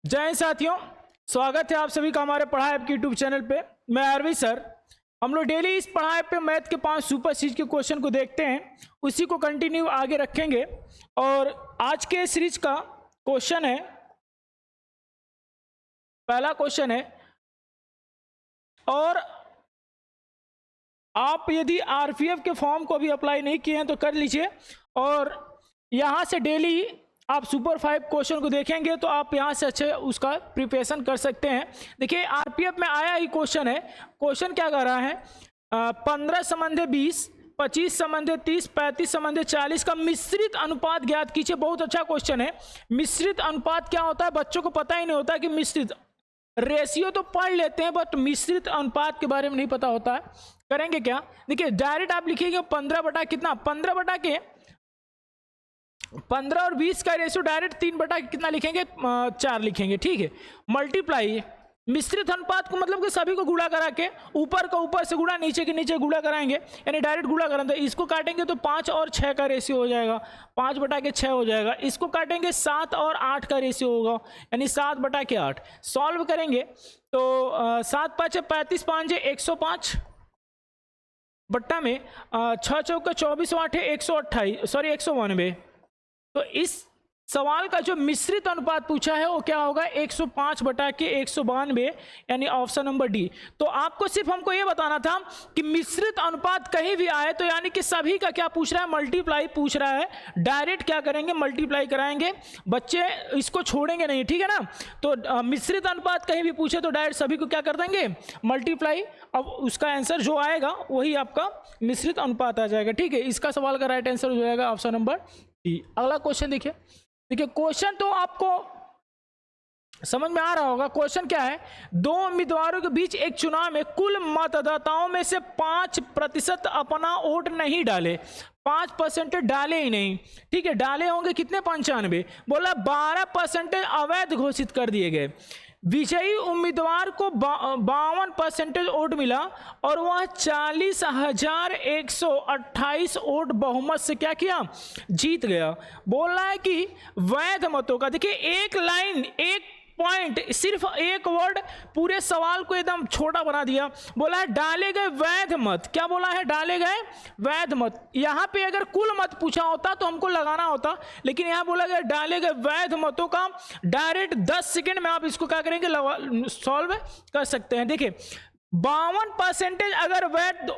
जय हिंद साथियों, स्वागत है आप सभी का हमारे पढ़ाई ऐप के यूट्यूब चैनल पे। मैं अरविंद सर। हम लोग डेली इस पढ़ाई पे मैथ के 5 सुपर सीरीज के क्वेश्चन को देखते हैं, उसी को कंटिन्यू आगे रखेंगे। और आज के सीरीज का क्वेश्चन है, पहला क्वेश्चन है, और आप यदि आरपीएफ के फॉर्म को भी अप्लाई नहीं किए हैं तो कर लीजिए। और यहाँ से डेली आप सुपर 5 क्वेश्चन को देखेंगे तो आप यहाँ से अच्छे उसका प्रिपरेशन कर सकते हैं। देखिए आरपीएफ में आया ही क्वेश्चन है। क्वेश्चन क्या कर रहा है, 15 संबंधे 20, 25 संबंधे 30, 35 संबंधे 40 का मिश्रित अनुपात ज्ञात कीजिए। बहुत अच्छा क्वेश्चन है। मिश्रित अनुपात क्या होता है, बच्चों को पता ही नहीं होता कि मिश्रित, रेशियो तो पढ़ लेते हैं बट मिश्रित अनुपात के बारे में नहीं पता होता है। करेंगे क्या, देखिए डायरेक्ट आप लिखिएगा 15 बटा कितना, 15 बटा के 15 और 20 का रेशियो डायरेक्ट 3 बटा कितना लिखेंगे, 4 लिखेंगे। ठीक है, मल्टीप्लाई मिश्रित अनुपात को मतलब कि सभी को गुणा करा के, ऊपर का ऊपर से गुणा, नीचे के नीचे गुणा कराएंगे, यानी डायरेक्ट गुणा करेंगे। तो इसको काटेंगे तो 5 और 6 का रेशियो हो जाएगा, 5 बटा के 6 हो जाएगा। इसको काटेंगे 7 और 8 का रेशियो होगा, यानी 7 बटा के 8। सॉल्व करेंगे तो 7 5 35, 5 105 बट्टा में 6 चौका 24, 8 128, सॉरी 192। तो इस सवाल का जो मिश्रित अनुपात पूछा है वो क्या होगा, 105 बटा के 192, यानी ऑप्शन नंबर डी। तो आपको सिर्फ हमको ये बताना था कि मिश्रित अनुपात कहीं भी आए तो यानी कि सभी का क्या पूछ रहा है, मल्टीप्लाई पूछ रहा है। डायरेक्ट क्या करेंगे, मल्टीप्लाई कराएंगे, बच्चे इसको छोड़ेंगे नहीं, ठीक है ना। तो मिश्रित अनुपात कहीं भी पूछे तो डायरेक्ट सभी को क्या कर देंगे, मल्टीप्लाई। अब उसका आंसर जो आएगा वही आपका मिश्रित अनुपात आ जाएगा। ठीक है, इसका सवाल का राइट आंसर हो जाएगा ऑप्शन नंबर डी। अगला क्वेश्चन देखिए। देखिए क्वेश्चन तो आपको समझ में आ रहा होगा। क्वेश्चन क्या है, दो उम्मीदवारों के बीच एक चुनाव में कुल मतदाताओं में से 5% अपना वोट नहीं डाले, 5% डाले ही नहीं। ठीक है, डाले होंगे कितने, 95। बोला 12% अवैध घोषित कर दिए गए। विजयी उम्मीदवार को 52% वोट मिला और वह 40,128 वोट बहुमत से क्या किया, जीत गया। बोल रहा है कि वैध मतों का, देखिए एक लाइन, एक पॉइंट, सिर्फ एक वर्ड पूरे सवाल को एकदम छोटा बना दिया। बोला है डाले गए वैध मत, क्या बोला है, डाले गए वैध मत। यहां पे अगर कुल मत पूछा होता तो हमको लगाना होता, लेकिन यहां बोला गया डाले गए वैध मतों का। डायरेक्ट 10 सेकेंड में आप इसको क्या करेंगे, सॉल्व कर सकते हैं। देखिए 52% अगर वैध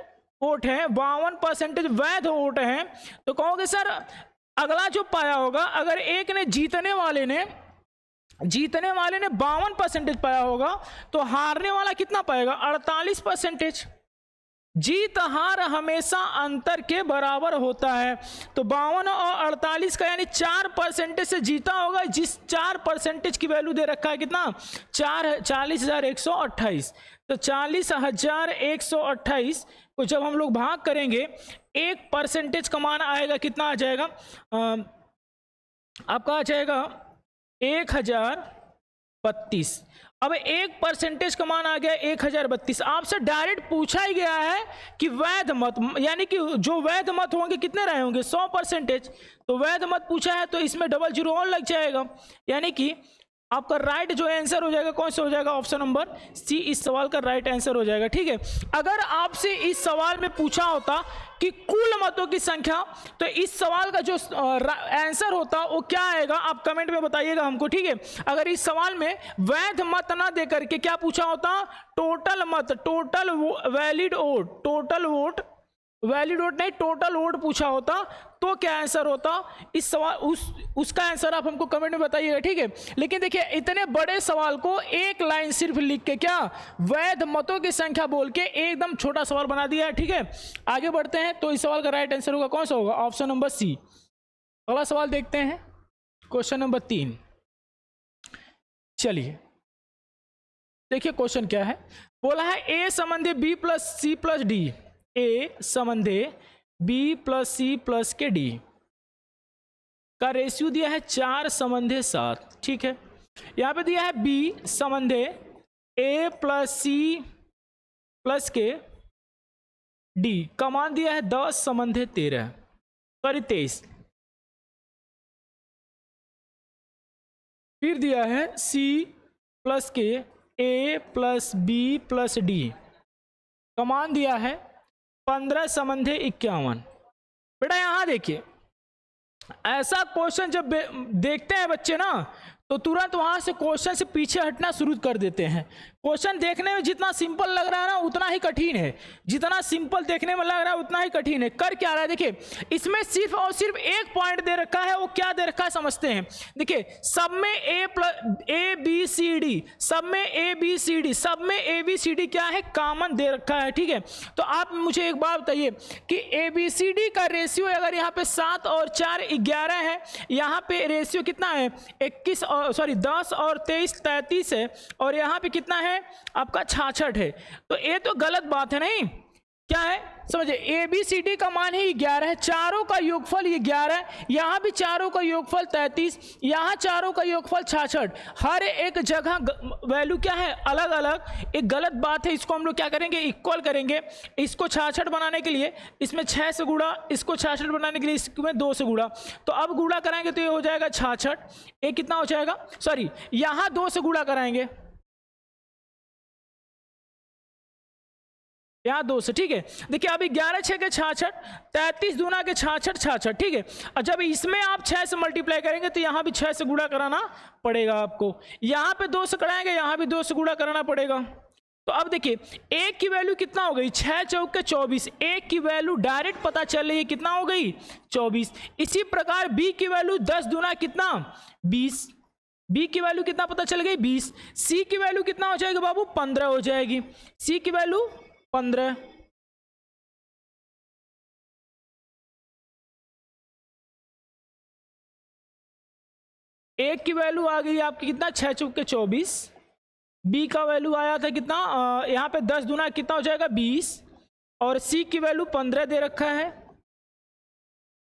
वोट है, 52% वैध वोट है, तो कहोगे सर अगला जो पाया होगा, अगर एक ने जीतने वाले ने 52% पाया होगा तो हारने वाला कितना पाएगा, 48%। जीत हार हमेशा अंतर के बराबर होता है। तो 52 और 48 का यानी 4% से जीता होगा, जिस 4% की वैल्यू दे रखा है कितना, 40,128। तो 40,128 को जब हम लोग भाग करेंगे, 1% का मान आएगा, कितना आ जाएगा, आपका आ जाएगा 1032। अब 1% का मान आ गया 1032। आपसे डायरेक्ट पूछा ही गया है कि वैध मत, यानी कि जो वैध मत होंगे कितने रहे होंगे, 100%। तो वैध मत पूछा है तो इसमें डबल जीरो और लग जाएगा, यानी कि आपका राइट जो आंसर हो जाएगा कौन सा हो जाएगा, ऑप्शन नंबर सी इस सवाल का राइट आंसर हो जाएगा। ठीक है, अगर आपसे इस सवाल में पूछा होता कि कुल मतों की संख्या, तो इस सवाल का जो आंसर होता वो क्या आएगा, आप कमेंट में बताइएगा हमको। ठीक है, अगर इस सवाल में वैध मत ना दे करके क्या पूछा होता, टोटल मत, total valid vote, total vote, valid vote नहीं टोटल वोट पूछा होता, तो क्या आंसर होता इस सवाल, उसका आंसर आप हमको कमेंट में बताइएगा। ठीक है, लेकिन देखिए इतने बड़े सवाल को एक लाइन सिर्फ लिख के, क्या वैध मतों की संख्या बोल के एकदम छोटा सवाल बना दिया है। ठीक है, आगे बढ़ते हैं। तो इस सवाल का राइट आंसर होगा कौन सा होगा, ऑप्शन नंबर सी। अगला सवाल देखते हैं, क्वेश्चन नंबर 3। चलिए देखिए क्वेश्चन क्या है। बोला है ए संबंधी B plus C plus D, A संबंधे बी प्लस सी प्लस के डी का रेशियो दिया है 4 संबंधे 7। ठीक है, यहां पे दिया है बी संबंधे ए प्लस सी प्लस के डी का मान दिया है 10 संबंधे 13, सॉरी 23। फिर दिया है सी प्लस के ए प्लस बी प्लस डी का मान दिया है 15 समंधे 51। बेटा यहाँ देखिए, ऐसा क्वेश्चन जब देखते हैं बच्चे ना तो तुरंत वहां से क्वेश्चन से पीछे हटना शुरू कर देते हैं। क्वेश्चन देखने में जितना सिंपल लग रहा है ना उतना ही कठिन है, जितना सिंपल देखने में लग रहा है उतना ही कठिन है। कर क्या रहा है देखिए, इसमें सिर्फ और सिर्फ एक पॉइंट दे रखा है, वो क्या दे रखा है समझते हैं। देखिए सब में ए बी सी डी, सब में ए बी सी डी, सब में ए बी सी डी क्या है, कॉमन दे रखा है। ठीक है, तो आप मुझे एक बात बताइए कि ए बी सी डी का रेशियो अगर यहाँ पे 7 और 4 11 है, यहाँ पे रेशियो कितना है 21 और 10 और 23 33 है, और यहाँ पे कितना है आपका 66 है। तो ये तो गलत बात है नहीं, क्या है समझिए, ए बी सी डी का मान ही 11 है, चारों का योगफल ये 11 है, यहाँ भी चारों का योगफल 33, यहाँ चारों का योगफल 66। हर एक जगह वैल्यू क्या है अलग अलग, एक गलत बात है। इसको हम लोग क्या करेंगे, इक्वल करेंगे। इसको 66 बनाने के लिए इसमें 6 से गुणा, इसको 66 बनाने के लिए इसमें 2 से गुणा, तो अब गुणा कराएंगे तो ये हो जाएगा 66। ये कितना हो जाएगा, सॉरी यहाँ 2 से गुणा कराएंगे, यहाँ 2 से। ठीक है, देखिए अभी 11 6 के 66, 33 दूना के 66 66। ठीक है, और जब इसमें आप 6 से मल्टीप्लाई करेंगे तो यहाँ भी 6 से गुणा कराना पड़ेगा आपको, यहाँ पे 2 से कराएंगे, यहाँ भी 2 से गुणा कराना पड़ेगा। तो अब देखिए एक की वैल्यू कितना हो गई, 6 चौक के 24, एक की वैल्यू डायरेक्ट पता चल रही है कितना हो गई 24। इसी प्रकार बी की वैल्यू 10 दूना कितना 20, बी की वैल्यू कितना पता चल गई 20। सी की वैल्यू कितना हो जाएगी बाबू 15 हो जाएगी, सी की वैल्यू 15। एक की वैल्यू आ गई आपकी कितना 6 चौक के 24, बी का वैल्यू आया था कितना यहाँ पे 10 दूना कितना हो जाएगा 20, और सी की वैल्यू 15 दे रखा है।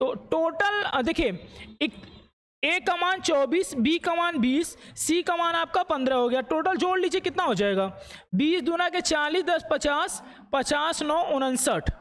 तो टोटल देखिए ए का मान 24, बी का मान 20, सी का मान आपका 15 हो गया। टोटल जोड़ लीजिए कितना हो जाएगा, 20 दूना के 40 10 50, 50 9 59,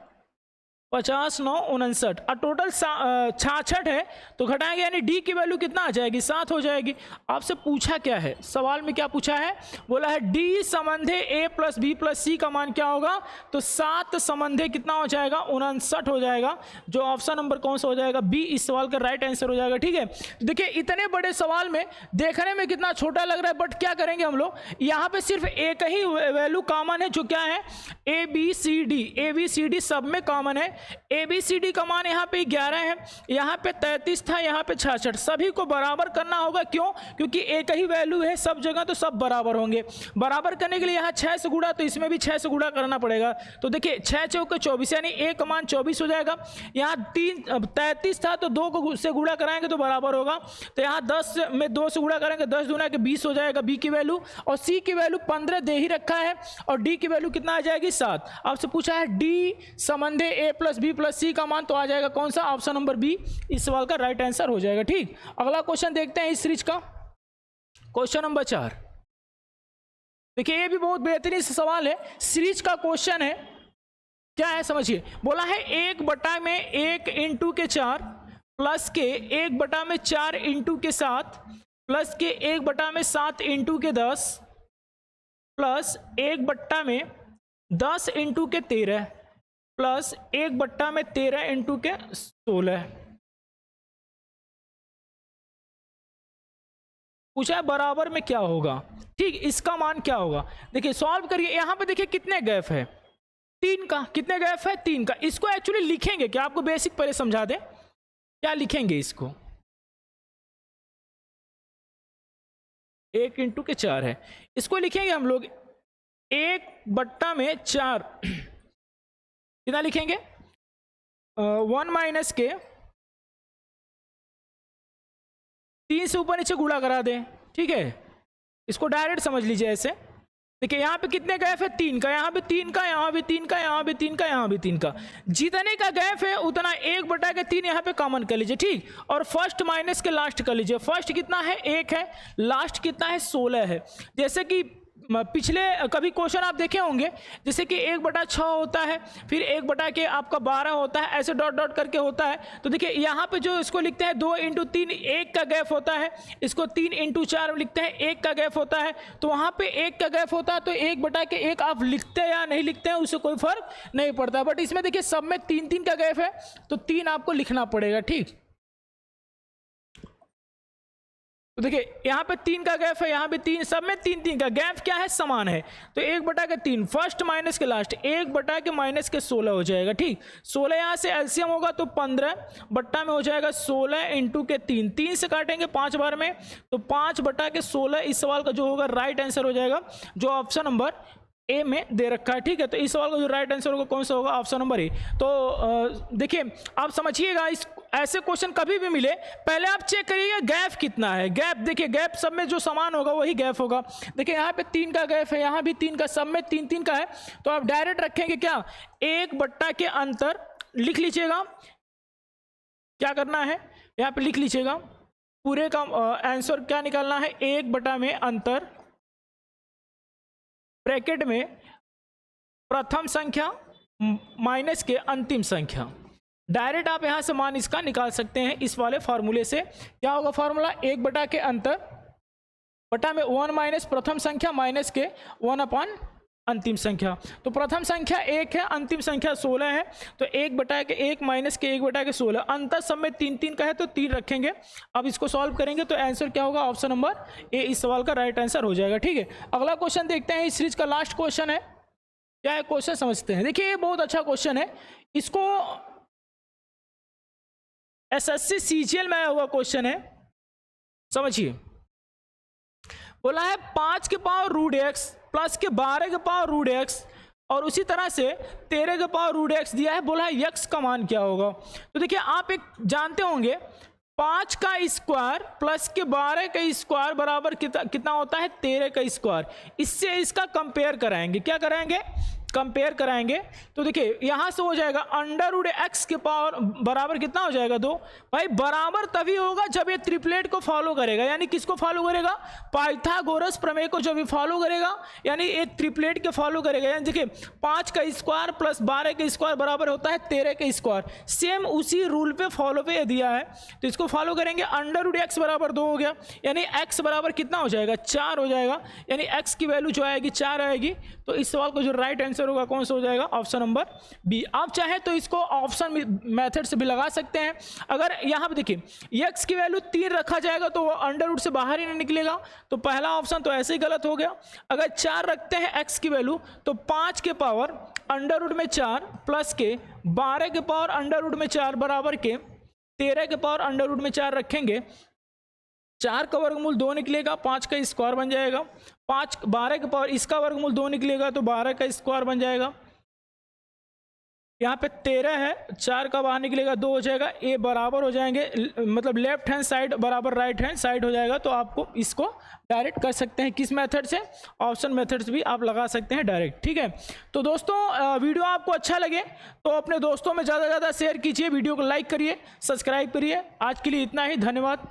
50 9 59, और टोटल 66 है, तो घटाएंगे यानी डी की वैल्यू कितना आ जाएगी 7 हो जाएगी। आपसे पूछा क्या है, सवाल में क्या पूछा है, बोला है डी समंधे ए प्लस बी प्लस सी का मान क्या होगा, तो 7 समंधे कितना हो जाएगा 59 हो जाएगा, जो ऑप्शन नंबर कौन सा हो जाएगा बी, इस सवाल का राइट आंसर हो जाएगा। ठीक है, देखिए इतने बड़े सवाल में देखने में कितना छोटा लग रहा है, बट क्या करेंगे हम लोग, यहाँ पे सिर्फ एक ही वैल्यू कॉमन है, जो क्या है ए बी सी डी सब में कॉमन है। ए बी सी डी का मान यहाँ पे 11 है, यहाँ पे 33 था, यहाँ पे 66, सभी को बराबर करना होगा। क्यों, क्योंकि एक ही वैल्यू है सब जगह, तो सब बराबर होंगे। बराबर करने के लिए यहाँ 6 से गुणा, तो इसमें भी 6 से गुणा करना पड़ेगा। तो देखिए 6 चौके 24 यानी ए का मान 24 हो जाएगा। यहाँ 33 था तो 2 से गुणा कराएंगे तो बराबर होगा, तो यहाँ 10 में 2 से गुणा करेंगे 10 दूना के 20 हो जाएगा बी की वैल्यू, और सी की वैल्यू 15 दे ही रखा है, और डी की वैल्यू कितना आ जाएगी 7। आपसे पूछा है डी संबंधे ए प्लस बी प्लस सी का मान, तो आ जाएगा कौन सा, ऑप्शन नंबर बी, इस सवाल का राइट आंसर हो जाएगा। ठीक, अगला क्वेश्चन देखते हैं इस सीरीज का, क्वेश्चन नंबर 4। देखिए ये भी बहुत बेहतरीन सवाल है, सीरीज का क्वेश्चन है। क्या है समझिए, बोला है 1/1 इंटू के 4 प्लस के 1/4 इंटू के 7 प्लस के 1/7 इंटू के 10 प्लस 1/10 इंटू के 13 प्लस 1/13 इंटू के 16। पूछा है बराबर में क्या होगा। ठीक, इसका मान क्या होगा, देखिए सॉल्व करिए। यहां पे देखिए कितने गैप है 3 का, कितने गैप है 3 का। इसको एक्चुअली लिखेंगे क्या, आपको बेसिक पहले समझा दें, क्या लिखेंगे इसको, 1 इंटू के 4 है, इसको लिखेंगे हम लोग 1/4 कितना लिखेंगे 1 माइनस के 3 से ऊपर नीचे गुणा करा दें। ठीक है, इसको डायरेक्ट समझ लीजिए ऐसे। देखिए यहाँ पे कितने गैप है 3 का, यहाँ भी 3 का, यहाँ भी 3 का, यहाँ भी 3 का, यहाँ भी 3 का। जितने का गैप है उतना 1/3 यहाँ पे कॉमन कर लीजिए। ठीक, और फर्स्ट माइनस के लास्ट कर लीजिए। फर्स्ट कितना है 1 है, लास्ट कितना है 16 है। जैसे कि पिछले कभी क्वेश्चन आप देखे होंगे, जैसे कि 1/6 होता है, फिर 1 आपका 12 होता है, ऐसे डॉट डॉट करके होता है। तो देखिए यहाँ पे जो इसको लिखते हैं 2 × 3 1 का गैप होता है, इसको 3 × 4 लिखते हैं 1 का गैप होता है। तो वहाँ पे 1 का गैप होता है, तो 1/1 आप लिखते हैं या नहीं लिखते हैं उससे कोई फर्क नहीं पड़ता। बट इसमें देखिए सब में 3 का गैप है, तो 3 आपको लिखना पड़ेगा, ठीक। तो देखिए यहाँ पे 3 का गैप है, यहाँ पे 3, सब में 3 का गैप क्या है, समान है। तो 1/3 फर्स्ट माइनस के लास्ट, 1/-16 हो जाएगा, ठीक। 16 यहाँ से एलसीएम होगा तो 15 बट्टा में हो जाएगा 16 × 3, 3 से काटेंगे 5 बार में, तो 5/16 इस सवाल का जो होगा राइट आंसर हो जाएगा, जो ऑप्शन नंबर ए में दे रखा है, ठीक है। तो इस सवाल का जो राइट आंसर होगा कौन सा होगा, ऑप्शन नंबर ए। तो देखिए आप समझिएगा, इस ऐसे क्वेश्चन कभी भी मिले पहले आप चेक करिएगा गैप कितना है। गैप देखिए, गैप सब में जो समान होगा वही गैप होगा। देखिए यहाँ पे 3 का गैप है, यहाँ भी 3 का, सब में 3 का है। तो आप डायरेक्ट रखेंगे क्या, 1 के अंतर लिख लीजिएगा। क्या करना है, यहाँ पे लिख लीजिएगा पूरे का आंसर क्या निकालना है, 1 में अंतर, ब्रैकेट में प्रथम संख्या माइनस के अंतिम संख्या। डायरेक्ट आप यहां से मान इसका निकाल सकते हैं इस वाले फार्मूले से। क्या होगा फार्मूला, 1 के अंतर बटा में 1 माइनस प्रथम संख्या माइनस के 1 अंतिम संख्या। तो प्रथम संख्या 1 है, अंतिम संख्या 16 है, तो 1/1 माइनस के 1/16, अंतर सब में 3 का है तो 3 रखेंगे। अब इसको सॉल्व करेंगे तो आंसर क्या होगा, ऑप्शन नंबर ए इस सवाल का राइट आंसर हो जाएगा, ठीक है। अगला क्वेश्चन देखते हैं, इस सीरीज का लास्ट क्वेश्चन है। क्या है क्वेश्चन समझते हैं। देखिए ये बहुत अच्छा क्वेश्चन है, इसको एसएससी सीजीएल में आया हुआ क्वेश्चन है, समझिए। बोला है 5 के पावर रूट x प्लस के 12 के पावर रूट x और उसी तरह से 13 के पावर रूट x दिया है। बोला है x का मान क्या होगा। तो देखिए आप एक जानते होंगे, 5 का स्क्वायर प्लस के 12 का स्क्वायर बराबर कितना होता है, 13 का स्क्वायर। इससे इसका कंपेयर कराएंगे, क्या कराएंगे, कंपेयर कराएंगे। तो देखिए यहां से हो जाएगा √x के पावर बराबर कितना हो जाएगा 2। भाई बराबर तभी होगा जब ये ट्रिपलेट को फॉलो करेगा, यानी किसको फॉलो करेगा, पाइथागोरस प्रमेय को जब ये फॉलो करेगा, यानी एक ट्रिपलेट के फॉलो करेगा। यानी देखिए 5 का स्क्वायर प्लस 12 का स्क्वायर बराबर होता है 13 का स्क्वायर। सेम उसी रूल पे फॉलो पे दिया है, तो इसको फॉलो करेंगे। √x बराबर 2 हो गया, यानी x बराबर कितना हो जाएगा, 4 हो जाएगा, यानी x की वैल्यू जो आएगी 4 आएगी। तो इस सवाल को जो राइट आंसर होगा कौन सा हो जाएगा, ऑप्शन नंबर बी। आप चाहे तो इसको ऑप्शन मेथड से भी लगा सकते हैं। अगर यहां पे देखिए x की वैल्यू 3 रखा जाएगा तो √, से बाहर ही नहीं निकलेगा, तो पहला ऑप्शन तो ऐसे ही गलत हो गया। अगर 4 रखते हैं x की वैल्यू, तो 5 के पावर √, में 4 प्लस के 12 के पावर √, में 4 बराबर के 13 के पावर √, में 4 रखेंगे। 4 का वर्गमूल 2 निकलेगा, 5 का स्क्वायर बन जाएगा। 12 के पावर इसका वर्गमूल 2 निकलेगा तो 12 का स्क्वायर बन जाएगा। यहाँ पे 13 है, 4 का बाहर निकलेगा 2 हो जाएगा। ए बराबर हो जाएंगे, मतलब लेफ्ट हैंड साइड बराबर राइट हैंड साइड हो जाएगा। तो आपको इसको डायरेक्ट कर सकते हैं, किस मेथड से, ऑप्शन मेथड से भी आप लगा सकते हैं डायरेक्ट, ठीक है। तो दोस्तों वीडियो आपको अच्छा लगे तो अपने दोस्तों में ज़्यादा से ज़्यादा शेयर कीजिए, वीडियो को लाइक करिए, सब्सक्राइब करिए। आज के लिए इतना ही, धन्यवाद।